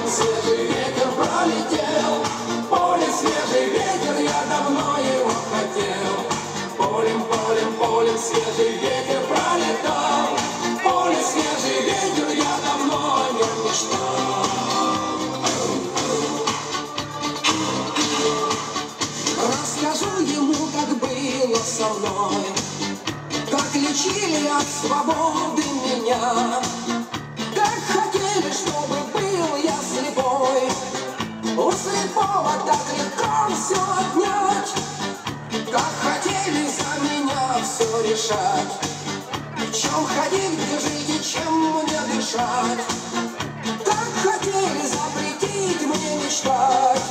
свежий ветер пролетел. Поле, свежий ветер, я давно его хотел. Полем, полем, полем свежий ветер пролетал. Поле, свежий ветер, я давно о нем мечтал. Расскажу ему, как было со мной, как лечили от свободы меня, как хотели, чтобы был я слепой. У слепого так легко все отнять, как хотели за меня все решать. В чем ходить, где жить и чем мне дышать, как хотели запретить мне мечтать.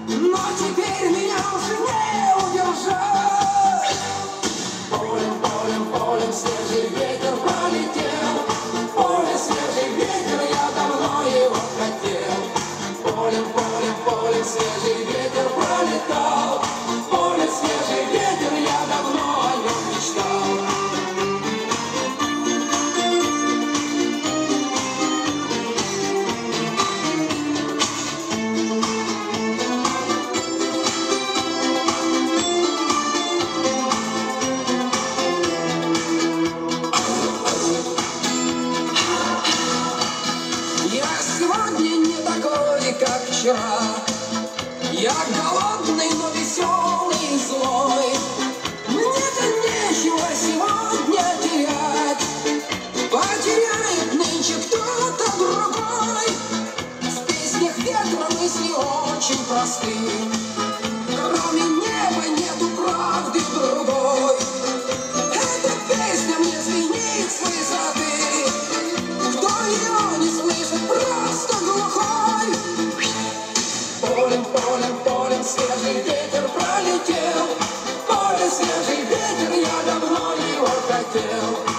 Но теперь меня уже не удержать. Полем, полем, полем свежий ветер пролетел. Поле, свежий ветер, я давно его хотел. Полем, полем, полем свежий ветер пролетал. Поле, свежий ветер, я давно о нем мечтал. Как вчера, я голодный, но веселый и злой. Мне-то нечего сегодня терять, потеряет нынче кто-то другой. В песнях ветра мысли очень просты, кроме неба нету правды другой. Эта песня мне звенит с высоты, кто ее не слышит, просто глухой. Полем, полем, полем свежий ветер пролетел. Поле, свежий ветер, я давно его хотел.